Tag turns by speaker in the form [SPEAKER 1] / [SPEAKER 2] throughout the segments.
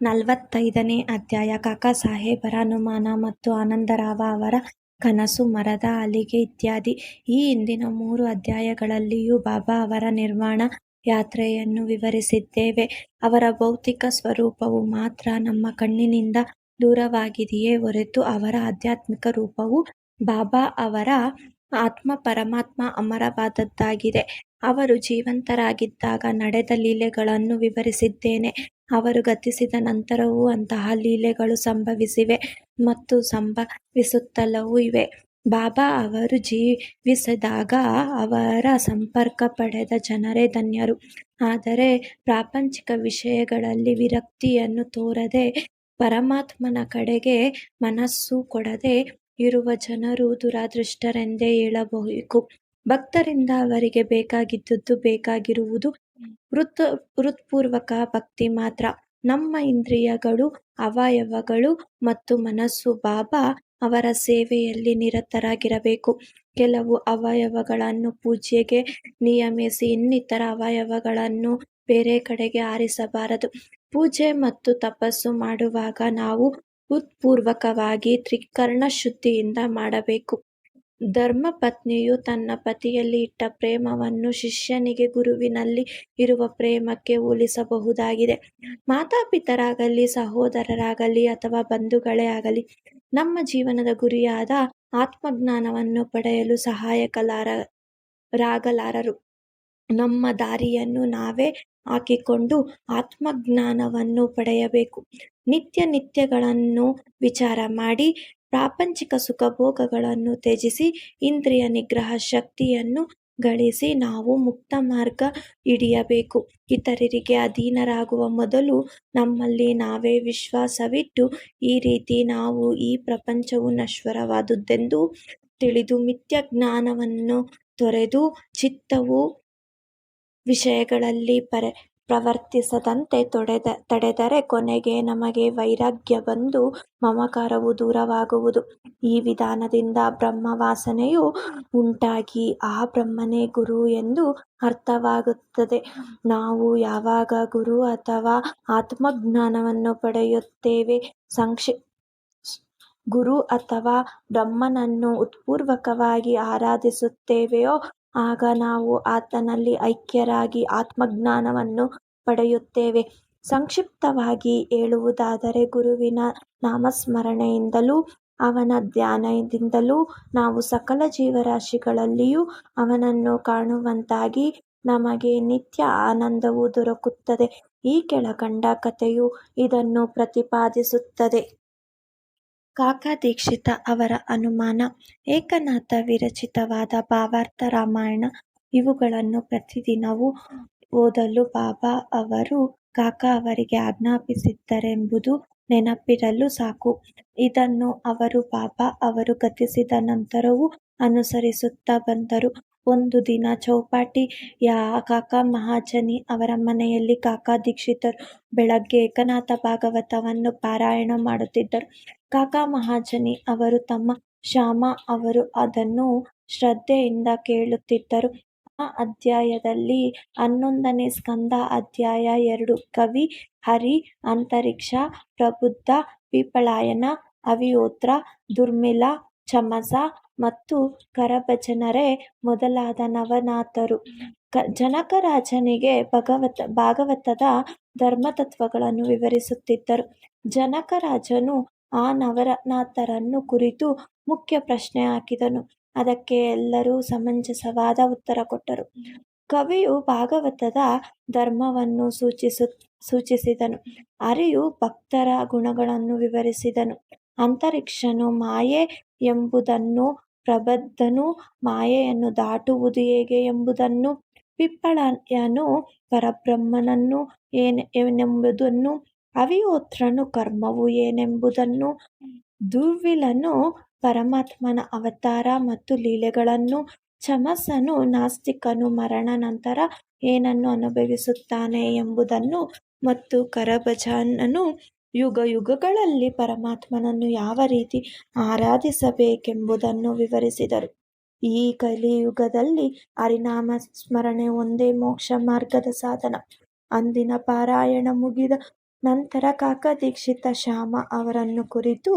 [SPEAKER 1] 45ನೇ ಅಧ್ಯಾಯ ಕಾಕಾ ಸಾಹೇಬರ ಅನುಮಾನ ಮತ್ತು ಆನಂದರಾವ ಅವರ ಕನಸು, ಮರದ ಹಲಿಗೆ ಇತ್ಯಾದಿ. ಈ ಹಿಂದಿನ 3 ಅಧ್ಯಾಯಗಳಲ್ಲಿಯೂ ಬಾಬಾ ಅವರ ನಿರ್ವಾಣ ಯಾತ್ರೆಯನ್ನು ವಿವರಿಸಿದ್ದೇವೆ. ಅವರ ಭೌತಿಕ ಸ್ವರೂಪವು ಮಾತ್ರ ನಮ್ಮ ಕಣ್ಣಿನಿಂದ ದೂರವಾಗಿದೆಯೇ ಹೊರತು ಅವರ ಆಧ್ಯಾತ್ಮಿಕ ರೂಪವು ಬಾಬಾ ಅವರ ಆತ್ಮ ಪರಮಾತ್ಮ ಅಮರವಾದದ್ದಾಗಿದೆ. ಅವರು ಜೀವಂತರಾಗಿದ್ದಾಗ ನಡೆದ ಲೀಲೆಗಳನ್ನು ವಿವರಿಸಿದ್ದೇನೆ. ಅವರು ಗತಿಸಿದ ನಂತರವೂ ಅಂತಹ ಲೀಲೆಗಳು ಸಂಭವಿಸಿವೆ ಮತ್ತು ಸಂಭವಿಸುತ್ತಲೂ ಇವೆ. ಬಾಬಾ ಅವರು ಜೀವಿಸಿದಾಗ ಅವರ ಸಂಪರ್ಕ ಪಡೆದ ಜನರೇ ಧನ್ಯರು. ಆದರೆ ಪ್ರಾಪಂಚಿಕ ವಿಷಯಗಳಲ್ಲಿ ವಿರಕ್ತಿಯನ್ನು ತೋರದೆ ಪರಮಾತ್ಮನ ಕಡೆಗೆ ಮನಸ್ಸು ಕೊಡದೆ ಇರುವ ಜನರು ದುರದೃಷ್ಟರೆಂದೇ ಹೇಳಬೇಕು. ಭಕ್ತರಿಂದ ಅವರಿಗೆ ಬೇಕಾಗಿರುವುದು ಹೃತ್ಪೂರ್ವಕ ಭಕ್ತಿ ಮಾತ್ರ. ನಮ್ಮ ಇಂದ್ರಿಯಗಳು, ಅವಯವಗಳು ಮತ್ತು ಮನಸ್ಸು ಬಾಬಾ ಅವರ ಸೇವೆಯಲ್ಲಿ ನಿರತರಾಗಿರಬೇಕು. ಕೆಲವು ಅವಯವಗಳನ್ನು ಪೂಜೆಗೆ ನಿಯಮಿಸಿ ಇನ್ನಿತರ ಅವಯವಗಳನ್ನು ಬೇರೆ ಕಡೆಗೆ ಹಾರಿಸಬಾರದು. ಪೂಜೆ ಮತ್ತು ತಪಸ್ಸು ಮಾಡುವಾಗ ನಾವು ಹೃತ್ಪೂರ್ವಕವಾಗಿ ತ್ರಿಕರಣ ಶುದ್ಧಿಯಿಂದ ಮಾಡಬೇಕು. ಧರ್ಮಪತ್ನಿಯು ತನ್ನ ಪತಿಯಲ್ಲಿ ಇಟ್ಟ ಪ್ರೇಮವನ್ನು ಶಿಷ್ಯನಿಗೆ ಗುರುವಿನಲ್ಲಿ ಇರುವ ಪ್ರೇಮಕ್ಕೆ ಹೋಲಿಸಬಹುದಾಗಿದೆ. ಮಾತಾಪಿತರಾಗಲಿ, ಸಹೋದರರಾಗಲಿ ಅಥವಾ ಬಂಧುಗಳೇ ಆಗಲಿ ನಮ್ಮ ಜೀವನದ ಗುರಿಯಾದ ಆತ್ಮಜ್ಞಾನವನ್ನು ಪಡೆಯಲು ಸಹಾಯಕರಾಗಲಾರರು. ನಮ್ಮ ದಾರಿಯನ್ನು ನಾವೇ ಹಾಕಿಕೊಂಡು ಆತ್ಮಜ್ಞಾನವನ್ನು ಪಡೆಯಬೇಕು. ನಿತ್ಯಗಳನ್ನು ವಿಚಾರ ಮಾಡಿ ಪ್ರಾಪಂಚಿಕ ಸುಖಭೋಗಗಳನ್ನು ತ್ಯಜಿಸಿ ಇಂದ್ರಿಯ ನಿಗ್ರಹ ಶಕ್ತಿಯನ್ನು ಗಳಿಸಿ ನಾವು ಮುಕ್ತ ಮಾರ್ಗ ಹಿಡಿಯಬೇಕು. ಇತರರಿಗೆ ಅಧೀನರಾಗುವ ಮೊದಲು ನಮ್ಮಲ್ಲಿ ನಾವೇ ವಿಶ್ವಾಸವಿಟ್ಟು ಈ ರೀತಿ ನಾವು ಈ ಪ್ರಪಂಚವು ನಶ್ವರವಾದುದೆಂದು ತಿಳಿದು ಮಿಥ್ಯ ಜ್ಞಾನವನ್ನು ತೊರೆದು ಚಿತ್ತವು ವಿಷಯಗಳಲ್ಲಿ ಪ್ರವರ್ತಿಸದಂತೆ ತಡೆದರೆ ಕೊನೆಗೆ ನಮಗೆ ವೈರಾಗ್ಯ ಬಂದು ಮಮಕಾರವು ದೂರವಾಗುವುದು. ಈ ವಿಧಾನದಿಂದ ಬ್ರಹ್ಮವಾಸನೆಯು ಉಂಟಾಗಿ ಆ ಬ್ರಹ್ಮನೇ ಗುರು ಎಂದು ಅರ್ಥವಾಗುತ್ತದೆ. ನಾವು ಯಾವಾಗ ಗುರು ಅಥವಾ ಆತ್ಮಜ್ಞಾನವನ್ನು ಪಡೆಯುತ್ತೇವೆ, ಗುರು ಅಥವಾ ಬ್ರಹ್ಮನನ್ನು ಹೃತ್ಪೂರ್ವಕವಾಗಿ ಆರಾಧಿಸುತ್ತೇವೆಯೋ ಆಗ ನಾವು ಆತನಲ್ಲಿ ಐಕ್ಯರಾಗಿ ಆತ್ಮಜ್ಞಾನವನ್ನು ಪಡೆಯುತ್ತೇವೆ. ಸಂಕ್ಷಿಪ್ತವಾಗಿ ಹೇಳುವುದಾದರೆ, ಗುರುವಿನ ನಾಮಸ್ಮರಣೆಯಿಂದಲೂ ಅವನ ಧ್ಯಾನದಿಂದಲೂ ನಾವು ಸಕಲ ಜೀವರಾಶಿಗಳಲ್ಲಿಯೂ ಅವನನ್ನು ಕಾಣುವಂತಾಗಿ ನಮಗೆ ನಿತ್ಯ ಆನಂದವು ದೊರಕುತ್ತದೆ. ಈ ಕೆಳಕಂಡ ಕಥೆಯು ಇದನ್ನು ಪ್ರತಿಪಾದಿಸುತ್ತದೆ. ಕಾಕಾ ದೀಕ್ಷಿತ ಅವರ ಅನುಮಾನ. ಏಕನಾಥ ವಿರಚಿತವಾದ ಭಾವಾರ್ಥ ರಾಮಾಯಣ ಇವುಗಳನ್ನು ಪ್ರತಿದಿನವೂ ಓದಲು ಬಾಬಾ ಅವರು ಕಾಕಾ ಅವರಿಗೆ ಆಜ್ಞಾಪಿಸಿದ್ದರೆಂಬುದು ನೆನಪಿರಲು ಸಾಕು. ಇದನ್ನು ಅವರು ಬಾಬಾ ಅವರು ಗತಿಸಿದ ನಂತರವೂ ಅನುಸರಿಸುತ್ತಾ ಬಂದರು. ಒಂದು ದಿನ ಚೌಪಾಟಿಯ ಕಾಕಾ ಮಹಾಜನಿ ಅವರ ಮನೆಯಲ್ಲಿ ಕಾಕಾ ದೀಕ್ಷಿತರು ಬೆಳಗ್ಗೆ ಏಕನಾಥ ಭಾಗವತವನ್ನು ಪಾರಾಯಣ ಮಾಡುತ್ತಿದ್ದರು. ಕಾಕಾ ಮಹಾಜನಿ ಅವರು ತಮ್ಮ ಶ್ಯಾಮ ಅವರು ಅದನ್ನು ಶ್ರದ್ಧೆಯಿಂದ ಕೇಳುತ್ತಿದ್ದರು. ಆ ಅಧ್ಯಾಯದಲ್ಲಿ 11ನೇ ಸ್ಕಂದ ಅಧ್ಯಾಯ 2 ಕವಿ, ಹರಿ, ಅಂತರಿಕ್ಷ, ಪ್ರಬುದ್ಧ, ಪೀಪಳಾಯನ, ಅವಿಹೋತ್ರ, ದುರ್ಮಿಲ, ಚಮಸ ಮತ್ತು ಕರಭಜನರೇ ಮೊದಲಾದ ನವನಾಥರು ಜನಕರಾಜನಿಗೆ ಭಾಗವತದ ಧರ್ಮತತ್ವಗಳನ್ನು ವಿವರಿಸುತ್ತಿದ್ದರು. ಜನಕರಾಜನು ಆ ನವನಾಥರನ್ನು ಕುರಿತು ಮುಖ್ಯ ಪ್ರಶ್ನೆ ಹಾಕಿದನು. ಅದಕ್ಕೆ ಎಲ್ಲರೂ ಸಮಂಜಸವಾದ ಉತ್ತರ ಕೊಟ್ಟರು. ಕವಿಯು ಭಾಗವತದ ಧರ್ಮವನ್ನು ಸೂಚಿಸಿದನು. ಹರಿಯು ಭಕ್ತರ ಗುಣಗಳನ್ನು ವಿವರಿಸಿದನು. ಅಂತರಿಕ್ಷನು ಮಾಯೆ ಎಂಬುದನ್ನು, ಪ್ರಬುದ್ಧನು ಮಾಯೆಯನ್ನು ದಾಟುವುದು ಹೇಗೆ ಎಂಬುದನ್ನು, ಪೀಪಳಾಯನು ಪರಬ್ರಹ್ಮನು ಏನೆಂಬುದನ್ನು, ಅವಿಹೋತ್ರನು ಕರ್ಮವು ಏನೆಂಬುದನ್ನು, ದುರ್ವಿಲನು ಪರಮಾತ್ಮನ ಅವತಾರ ಮತ್ತು ಲೀಲೆಗಳನ್ನು, ಚಮಸನು ನಾಸ್ತಿಕನು ಮರಣ ನಂತರ ಏನನ್ನು ಅನುಭವಿಸುತ್ತಾನೆ ಎಂಬುದನ್ನು ಮತ್ತು ಕರಭಜನನು ಯುಗಯುಗಗಳಲ್ಲಿ ಪರಮಾತ್ಮನನ್ನು ಯಾವ ರೀತಿ ಆರಾಧಿಸಬೇಕೆಂಬುದನ್ನು ವಿವರಿಸಿದರು. ಈ ಕಲಿಯುಗದಲ್ಲಿ ಹರಿನಾಮ ಸ್ಮರಣೆ ಒಂದೇ ಮೋಕ್ಷ ಮಾರ್ಗದ ಸಾಧನ. ಅಂದಿನ ಪಾರಾಯಣ ಮುಗಿದ ನಂತರ ಕಾಕಾ ದೀಕ್ಷಿತ ಶ್ಯಾಮ ಅವರನ್ನು ಕುರಿತು,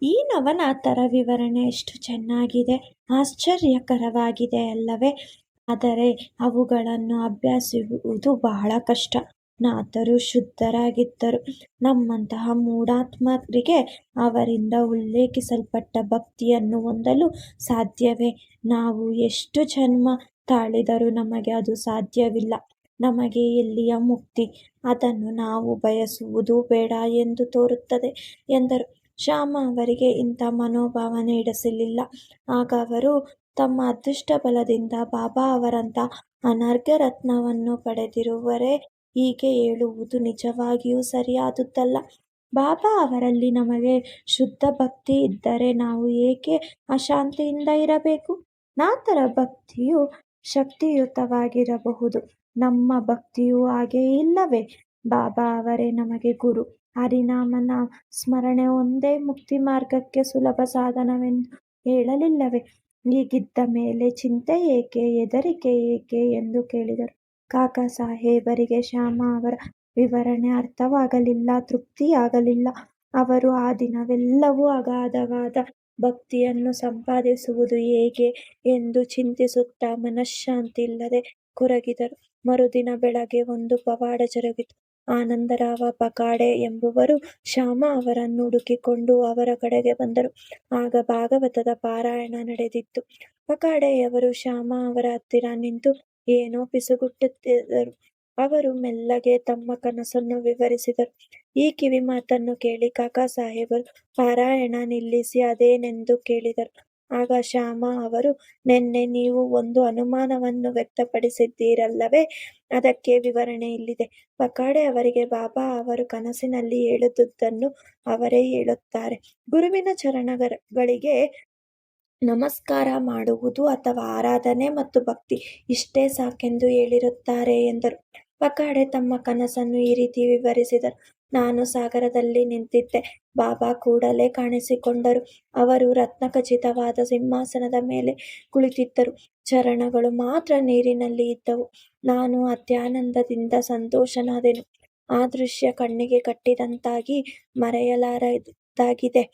[SPEAKER 1] ಈ ನವನಾಥರ ವಿವರಣೆ ಎಷ್ಟು ಚೆನ್ನಾಗಿದೆ, ಆಶ್ಚರ್ಯಕರವಾಗಿದೆ ಅಲ್ಲವೇ? ಆದರೆ ಅವುಗಳನ್ನು ಅಭ್ಯಸಿಸುವುದು ಬಹಳ ಕಷ್ಟ. ನಾಥರು ಶುದ್ಧರಾಗಿದ್ದರು. ನಮ್ಮಂತಹ ಮೂಢಾತ್ಮರಿಗೆ ಅವರಿಂದ ಉಲ್ಲೇಖಿಸಲ್ಪಟ್ಟ ಭಕ್ತಿಯನ್ನು ಹೊಂದಲು ಸಾಧ್ಯವೇ? ನಾವು ಎಷ್ಟು ಜನ್ಮ ತಾಳಿದರೂ ನಮಗೆ ಅದು ಸಾಧ್ಯವಿಲ್ಲ. ನಮಗೆ ಎಲ್ಲಿಯ ಮುಕ್ತಿ? ಅದನ್ನು ನಾವು ಬಯಸುವುದೂ ಬೇಡ ಎಂದು ತೋರುತ್ತದೆ ಎಂದರು. ಶ್ಯಾಮ ಅವರಿಗೆ ಇಂಥ ಮನೋಭಾವನೆ ಹಿಡಿಸಲಿಲ್ಲ. ಆಗ ಅವರು ತಮ್ಮ ಅದೃಷ್ಟ ಬಲದಿಂದ ಬಾಬಾ ಅವರಂಥ ಅನರ್ಘ್ಯ ರತ್ನವನ್ನು ಪಡೆದಿರುವರೆ ಹೀಗೆ ಹೇಳುವುದು ನಿಜವಾಗಿಯೂ ಸರಿಯಾದುದಲ್ಲ. ಬಾಬಾ ಅವರಲ್ಲಿ ನಮಗೆ ಶುದ್ಧ ಭಕ್ತಿ ಇದ್ದರೆ ನಾವು ಏಕೆ ಅಶಾಂತಿಯಿಂದ ಇರಬೇಕು? ನಾಥರ ಭಕ್ತಿಯು ಶಕ್ತಿಯುತವಾಗಿರಬಹುದು, ನಮ್ಮ ಭಕ್ತಿಯೂ ಹಾಗೆ ಇಲ್ಲವೇ? ಬಾಬಾ ಅವರೇ ನಮಗೆ ಗುರು. ಹರಿನಾಮ ಸ್ಮರಣೆ ಒಂದೇ ಮುಕ್ತಿ ಮಾರ್ಗಕ್ಕೆ ಸುಲಭ ಸಾಧನವೆಂದು ಹೇಳಲಿಲ್ಲವೇ? ಹೀಗಿದ್ದ ಮೇಲೆ ಚಿಂತೆ ಏಕೆ, ಹೆದರಿಕೆ ಏಕೆ ಎಂದು ಕೇಳಿದರು. ಕಾಕಾ ಸಾಹೇಬರಿಗೆ ಶ್ಯಾಮ ಅವರ ವಿವರಣೆ ಅರ್ಥವಾಗಲಿಲ್ಲ, ತೃಪ್ತಿಯಾಗಲಿಲ್ಲ. ಅವರು ಆ ದಿನವೆಲ್ಲವೂ ಅಗಾಧವಾದ ಭಕ್ತಿಯನ್ನು ಸಂಪಾದಿಸುವುದು ಹೇಗೆ ಎಂದು ಚಿಂತಿಸುತ್ತಾ ಮನಃಶಾಂತಿ ಇಲ್ಲದೆ ಕೊರಗಿದರು. ಮರುದಿನ ಬೆಳಗ್ಗೆ ಒಂದು ಪವಾಡ ಜರುಗಿತು. ಆನಂದರಾವ ಪಕಾಡೆ ಎಂಬುವರು ಶ್ಯಾಮ ಅವರನ್ನು ಹುಡುಕಿಕೊಂಡು ಅವರ ಕಡೆಗೆ ಬಂದರು. ಆಗ ಭಾಗವತದ ಪಾರಾಯಣ ನಡೆದಿತ್ತು. ಪಕಾಡೆಯವರು ಶ್ಯಾಮ ಅವರ ಹತ್ತಿರ ನಿಂತು ಏನೋ ಪಿಸುಗುಟ್ಟುತ್ತಿದ್ದರು. ಅವರು ಮೆಲ್ಲಗೆ ತಮ್ಮ ಕನಸನ್ನು ವಿವರಿಸಿದರು. ಈ ಕಿವಿ ಮಾತನ್ನು ಕೇಳಿ ಕಾಕಾ ಸಾಹೇಬರು ಪಾರಾಯಣ ನಿಲ್ಲಿಸಿ ಅದೇನೆಂದು ಕೇಳಿದರು. ಆಗ ಶ್ಯಾಮ ಅವರು, ನೆನ್ನೆ ನೀವು ಒಂದು ಅನುಮಾನವನ್ನು ವ್ಯಕ್ತಪಡಿಸಿದ್ದೀರಲ್ಲವೇ? ಅದಕ್ಕೆ ವಿವರಣೆ ಇಲ್ಲಿದೆ. ಪಕಾಡೆ ಅವರಿಗೆ ಬಾಬಾ ಅವರು ಕನಸಿನಲ್ಲಿ ಹೇಳಿದುದನ್ನು ಅವರೇ ಹೇಳುತ್ತಾರೆ. ಗುರುವಿನ ಚರಣಗಳಿಗೆ ನಮಸ್ಕಾರ ಮಾಡುವುದು ಅಥವಾ ಆರಾಧನೆ ಮತ್ತು ಭಕ್ತಿ ಇಷ್ಟೇ ಸಾಕೆಂದು ಹೇಳಿರುತ್ತಾರೆ ಎಂದರು. ಪಕಾಡೆ ತಮ್ಮ ಕನಸನ್ನು ಈ ರೀತಿ ವಿವರಿಸಿದರು. ನಾನು ಸಾಗರದಲ್ಲಿ ನಿಂತಿದ್ದೆ. ಬಾಬಾ ಕೂಡಲೇ ಕಾಣಿಸಿಕೊಂಡರು. ಅವರು ರತ್ನಖಚಿತವಾದ ಸಿಂಹಾಸನದ ಮೇಲೆ ಕುಳಿತಿದ್ದರು. ಚರಣಗಳು ಮಾತ್ರ ನೀರಿನಲ್ಲಿ ಇದ್ದವು. ನಾನು ಅತ್ಯಾನಂದದಿಂದ ಸಂತೋಷನಾದೆನು. ಆ ದೃಶ್ಯ ಕಣ್ಣಿಗೆ ಕಟ್ಟಿದಂತಾಗಿ ಮರೆಯಲಾರದಾಗಿದೆ.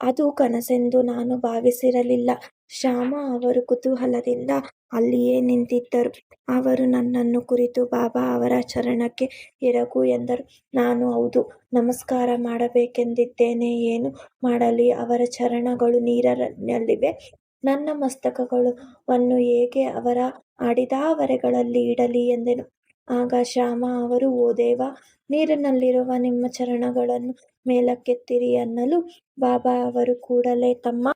[SPEAKER 1] ಅದು ಕನಸೆಂದು ನಾನು ಭಾವಿಸಿರಲಿಲ್ಲ. ಶ್ಯಾಮ ಅವರು ಕುತೂಹಲದಿಂದ ಅಲ್ಲಿಯೇ ನಿಂತಿದ್ದರು. ಅವರು ನನ್ನನ್ನು ಕುರಿತು ಬಾಬಾ ಅವರ ಚರಣಕ್ಕೆ ಎರಗು ಎಂದರು. ನಾನು ಹೌದು, ನಮಸ್ಕಾರ ಮಾಡಬೇಕೆಂದಿದ್ದೇನೆ. ಏನು ಮಾಡಲಿ? ಅವರ ಚರಣಗಳು ನೀರಿನಲ್ಲಿವೆ. ನನ್ನ ಮಸ್ತಕವನ್ನು ಹೇಗೆ ಅವರ ಆಡಿದ ಹೊರೆಗಳಲ್ಲಿ ಇಡಲಿ ಎಂದೆನು. ಆಗ ಶ್ಯಾಮ ಅವರು, ಓ ದೇವ, ನೀರಿನಲ್ಲಿರುವ ನಿಮ್ಮ ಚರಣಗಳನ್ನು ಮೇಲಕ್ಕೆತ್ತಿರಿ ಅನ್ನಲು ಬಾಬಾ ಅವರು ಕೂಡಲೇ ತಮ್ಮ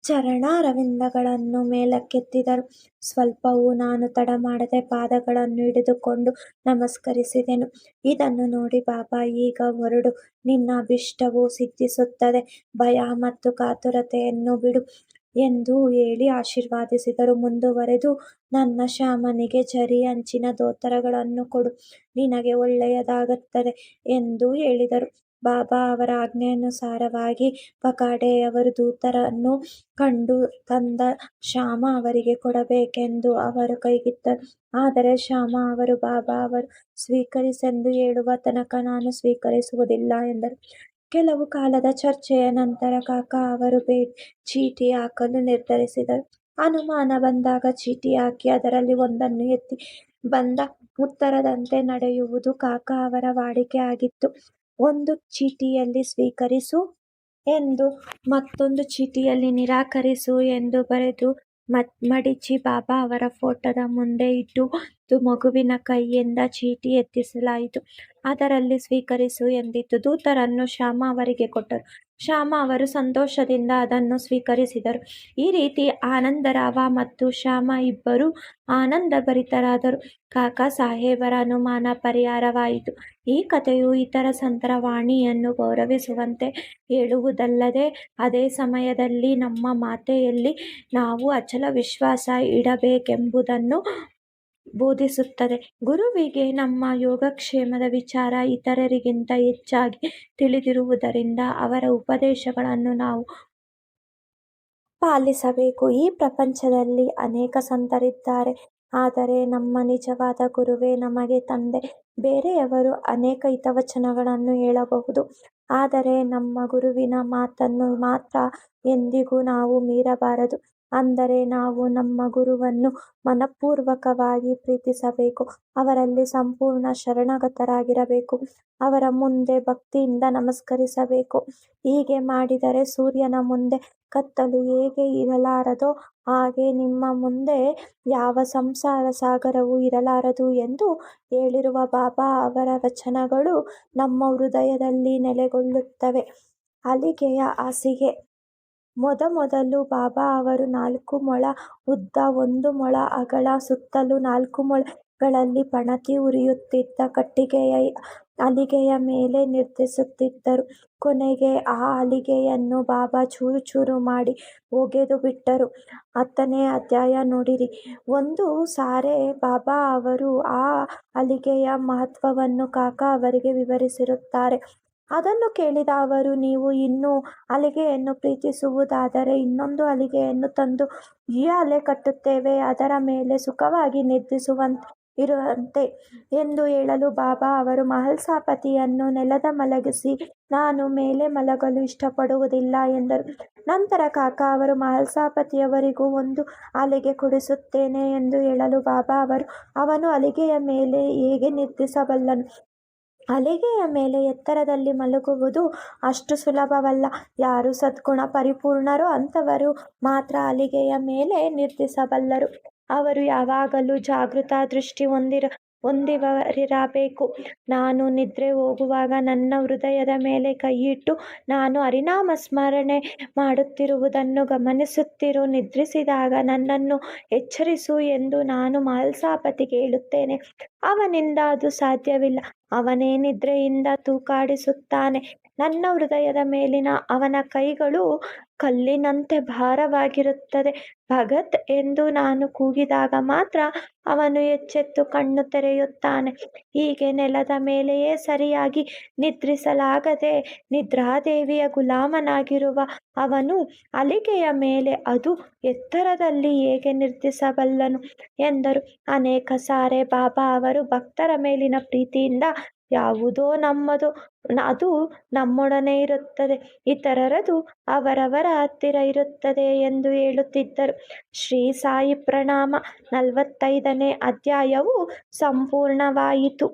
[SPEAKER 1] ಚರಣಾರವಿಂದಗಳನ್ನು ಮೇಲಕ್ಕೆತ್ತಿದರು. ಸ್ವಲ್ಪವೂ ನಾನು ತಡ ಮಾಡದೆ ಪಾದಗಳನ್ನು ಹಿಡಿದುಕೊಂಡು ನಮಸ್ಕರಿಸಿದೆನು. ಇದನ್ನು ನೋಡಿ ಬಾಬಾ, ಈಗ ಹೊರಡು, ನಿನ್ನ ಅಭೀಷ್ಟವು ಸಿದ್ಧಿಸುತ್ತದೆ. ಭಯ ಮತ್ತು ಕಾತುರತೆಯನ್ನು ಬಿಡು ಎಂದು ಹೇಳಿ ಆಶೀರ್ವದಿಸಿದರು. ಮುಂದುವರೆದು, ನನ್ನ ಶ್ಯಾಮನಿಗೆ ಜರಿ ಅಂಚಿನ ಧೋತರಗಳನ್ನು ಕೊಡು, ನಿನಗೆ ಒಳ್ಳೆಯದಾಗುತ್ತದೆ ಎಂದು ಹೇಳಿದರು. ಬಾಬಾ ಅವರ ಆಜ್ಞೆಯನುಸಾರವಾಗಿ ಪಕಾಡೆಯವರು ಧೋತರವನ್ನು ಕಂಡು ತಂದ ಶ್ಯಾಮ ಅವರಿಗೆ ಕೊಡಬೇಕೆಂದು ಅವರ ಕೈಗಿತ್ತರು. ಆದರೆ ಶ್ಯಾಮ ಅವರು ಬಾಬಾ ಅವರು ಸ್ವೀಕರಿಸೆಂದು ಹೇಳುವ ತನಕ ನಾನು ಸ್ವೀಕರಿಸುವುದಿಲ್ಲ ಎಂದರು. ಕೆಲವು ಕಾಲದ ಚರ್ಚೆಯ ನಂತರ ಕಾಕಾ ಅವರು ಚೀಟಿ ಹಾಕಲು ನಿರ್ಧರಿಸಿದರು. ಅನುಮಾನ ಬಂದಾಗ ಚೀಟಿ ಹಾಕಿ ಅದರಲ್ಲಿ ಒಂದನ್ನು ಎತ್ತಿ ಬಂದ ಉತ್ತರದಂತೆ ನಡೆಯುವುದು ಕಾಕಾ ಅವರ ವಾಡಿಕೆ ಆಗಿತ್ತು. ಒಂದು ಚೀಟಿಯಲ್ಲಿ ಸ್ವೀಕರಿಸು ಎಂದು ಮತ್ತೊಂದು ಚೀಟಿಯಲ್ಲಿ ನಿರಾಕರಿಸು ಎಂದು ಬರೆದು ಮಡಿಚಿ ಬಾಬಾ ಅವರ ಫೋಟೋದ ಮುಂದೆ ಇಟ್ಟು ಒಂದು ಮಗುವಿನ ಕೈಯಿಂದ ಚೀಟಿ ಎತ್ತಿಸಲಾಯಿತು. ಅದರಲ್ಲಿ ಸ್ವೀಕರಿಸು ಎಂದಿತ್ತು. ದೂತರನ್ನು ಶ್ಯಾಮ ಅವರಿಗೆ ಕೊಟ್ಟರು. ಶ್ಯಾಮ ಅವರು ಸಂತೋಷದಿಂದ ಅದನ್ನು ಸ್ವೀಕರಿಸಿದರು. ಈ ರೀತಿ ಆನಂದರಾವ ಮತ್ತು ಶ್ಯಾಮ ಇಬ್ಬರೂ ಆನಂದಭರಿತರಾದರು. ಕಾಕಾ ಸಾಹೇಬರ ಅನುಮಾನ ಪರಿಹಾರವಾಯಿತು. ಈ ಕಥೆಯು ಇತರ ಸಂತರ ವಾಣಿಯನ್ನು ಗೌರವಿಸುವಂತೆ ಹೇಳುವುದಲ್ಲದೆ ಅದೇ ಸಮಯದಲ್ಲಿ ನಮ್ಮ ಮಾತೆಯಲ್ಲಿ ನಾವು ಅಚಲ ವಿಶ್ವಾಸ ಇಡಬೇಕೆಂಬುದನ್ನು ಬೋಧಿಸುತ್ತದೆ. ಗುರುವಿಗೆ ನಮ್ಮ ಯೋಗಕ್ಷೇಮದ ವಿಚಾರ ಇತರರಿಗಿಂತ ಹೆಚ್ಚಾಗಿ ತಿಳಿದಿರುವುದರಿಂದ ಅವರ ಉಪದೇಶಗಳನ್ನು ನಾವು ಪಾಲಿಸಬೇಕು. ಈ ಪ್ರಪಂಚದಲ್ಲಿ ಅನೇಕ ಸಂತರಿದ್ದಾರೆ. ಆದರೆ ನಮ್ಮ ನಿಜವಾದ ಗುರುವೇ ನಮಗೆ ತಂದೆ. ಬೇರೆಯವರು ಅನೇಕ ಹಿತವಚನಗಳನ್ನು ಹೇಳಬಹುದು, ಆದರೆ ನಮ್ಮ ಗುರುವಿನ ಮಾತನ್ನು ಮಾತ್ರ ಎಂದಿಗೂ ನಾವು ಮೀರಬಾರದು. ಅಂದರೆ ನಾವು ನಮ್ಮ ಗುರುವನ್ನು ಮನಃಪೂರ್ವಕವಾಗಿ ಪ್ರೀತಿಸಬೇಕು, ಅವರಲ್ಲಿ ಸಂಪೂರ್ಣ ಶರಣಾಗತರಾಗಿರಬೇಕು, ಅವರ ಮುಂದೆ ಭಕ್ತಿಯಿಂದ ನಮಸ್ಕರಿಸಬೇಕು. ಹೀಗೆ ಮಾಡಿದರೆ ಸೂರ್ಯನ ಮುಂದೆ ಕತ್ತಲು ಹೇಗೆ ಇರಲಾರದೋ ಹಾಗೆ ನಿಮ್ಮ ಮುಂದೆ ಯಾವ ಸಂಸಾರ ಸಾಗರವೂ ಇರಲಾರದು ಎಂದು ಹೇಳಿರುವ ಬಾಬಾ ಅವರ ವಚನಗಳು ನಮ್ಮ ಹೃದಯದಲ್ಲಿ ನೆಲೆಗೊಳ್ಳುತ್ತವೆ. ಹಲಿಗೆಯ ಹಾಸಿಗೆ. ಮೊದಮೊದಲು ಬಾಬಾ ಅವರು 4 ಮೊಳ ಉದ್ದ, 1 ಮೊಳ ಅಗಲ, ಸುತ್ತಲೂ 4 ಮೊಳಗಳಲ್ಲಿ ಪಣತಿ ಉರಿಯುತ್ತಿದ್ದ ಕಟ್ಟಿಗೆಯ ಹಲಿಗೆಯ ಮೇಲೆ ನಿರ್ದೇಶಿಸುತ್ತಿದ್ದರು. ಕೊನೆಗೆ ಆ ಹಲಿಗೆಯನ್ನು ಬಾಬಾ ಚೂರು ಚೂರು ಮಾಡಿ ಒಗೆದು ಬಿಟ್ಟರು. 10ನೇ ಅಧ್ಯಾಯ ನೋಡಿರಿ. ಒಂದು ಸಾರೆ ಬಾಬಾ ಅವರು ಆ ಹಲಿಗೆಯ ಮಹತ್ವವನ್ನು ಕಾಕಾ ಅವರಿಗೆ ವಿವರಿಸಿರುತ್ತಾರೆ. ಅದನ್ನು ಕೇಳಿದ ಅವರು, ನೀವು ಇನ್ನೂ ಹಲಿಗೆಯನ್ನು ಪ್ರೀತಿಸುವುದಾದರೆ ಇನ್ನೊಂದು ಹಲಿಗೆಯನ್ನು ತಂದು ಉಯ್ಯಾಲೆ ಕಟ್ಟುತ್ತೇವೆ, ಅದರ ಮೇಲೆ ಸುಖವಾಗಿ ಇರುವಂತೆ ಎಂದು ಹೇಳಲು ಬಾಬಾ ಅವರು ಮಹಲ್ಸಾಪತಿಯನ್ನು ನೆಲದ ಮಲಗಿಸಿ, ನಾನು ಮೇಲೆ ಮಲಗಲು ಇಷ್ಟಪಡುವುದಿಲ್ಲ ಎಂದರು. ನಂತರ ಕಾಕಾ ಅವರು ಮಹಲ್ಸಾಪತಿಯವರಿಗೂ ಒಂದು ಹಲಿಗೆ ಕೊಡಿಸುತ್ತೇನೆ ಎಂದು ಹೇಳಲು ಬಾಬಾ ಅವರು, ಅವನು ಹಲಿಗೆಯ ಮೇಲೆ ಹೇಗೆ ನಿದ್ರಿಸಬಲ್ಲನು? ಹಲಿಗೆಯ ಮೇಲೆ ಎತ್ತರದಲ್ಲಿ ಮಲಗುವುದು ಅಷ್ಟು ಸುಲಭವಲ್ಲ. ಯಾರು ಸದ್ಗುಣ ಪರಿಪೂರ್ಣರೋ ಅಂಥವರು ಮಾತ್ರ ಹಲಿಗೆಯ ಮೇಲೆ ನಿದ್ರಿಸಬಲ್ಲರು. ಅವರು ಯಾವಾಗಲೂ ಜಾಗೃತ ದೃಷ್ಟಿ ಹೊಂದಿದವರಿರಬೇಕು. ನಾನು ನಿದ್ರೆ ಹೋಗುವಾಗ ನನ್ನ ಹೃದಯದ ಮೇಲೆ ಕೈಯಿಟ್ಟು ನಾನು ಹರಿನಾಮ ಸ್ಮರಣೆ ಮಾಡುತ್ತಿರುವುದನ್ನು ಗಮನಿಸುತ್ತಿರು. ನಿದ್ರಿಸಿದಾಗ ನನ್ನನ್ನು ಎಚ್ಚರಿಸು ಎಂದು ನಾನು ಮಹಲ್ಸಾಪತಿಗೆ ಹೇಳುತ್ತೇನೆ. ಅವನಿಂದ ಅದು ಸಾಧ್ಯವಿಲ್ಲ. ಅವನೇ ನಿದ್ರೆಯಿಂದ ತೂಕಾಡಿಸುತ್ತಾನೆ. ನನ್ನ ಹೃದಯದ ಮೇಲಿನ ಅವನ ಕೈಗಳು ಕಲ್ಲಿನಂತೆ ಭಾರವಾಗಿರುತ್ತದೆ. ಭಗತ್ ಎಂದು ನಾನು ಕೂಗಿದಾಗ ಮಾತ್ರ ಅವನು ಎಚ್ಚೆತ್ತು ಕಣ್ಣು ತೆರೆಯುತ್ತಾನೆ. ಹೀಗೆ ನೆಲದ ಮೇಲೆಯೇ ಸರಿಯಾಗಿ ನಿದ್ರಿಸಲಾಗದೆ ನಿದ್ರಾದೇವಿಯ ಗುಲಾಮನಾಗಿರುವ ಅವನು ಹಲಿಗೆಯ ಮೇಲೆ, ಅದು ಎತ್ತರದಲ್ಲಿ ಹೇಗೆ ನಿದ್ರಿಸಬಲ್ಲನು ಎಂದರು. ಅನೇಕ ಸಾರೆ ಬಾಬಾ ಅವರು ಭಕ್ತರ ಮೇಲಿನ ಪ್ರೀತಿಯಿಂದ ಯಾವುದೋ ನಮ್ಮದು, ಅದು ನಮ್ಮೊಡನೆ ಇರುತ್ತದೆ, ಇತರರದು ಅವರವರ ಹತ್ತಿರ ಇರುತ್ತದೆ ಎಂದು ಹೇಳುತ್ತಿದ್ದರು. ಶ್ರೀ ಸಾಯಿ ಪ್ರಣಾಮ. 45ನೇ ಅಧ್ಯಾಯವು ಸಂಪೂರ್ಣವಾಯಿತು.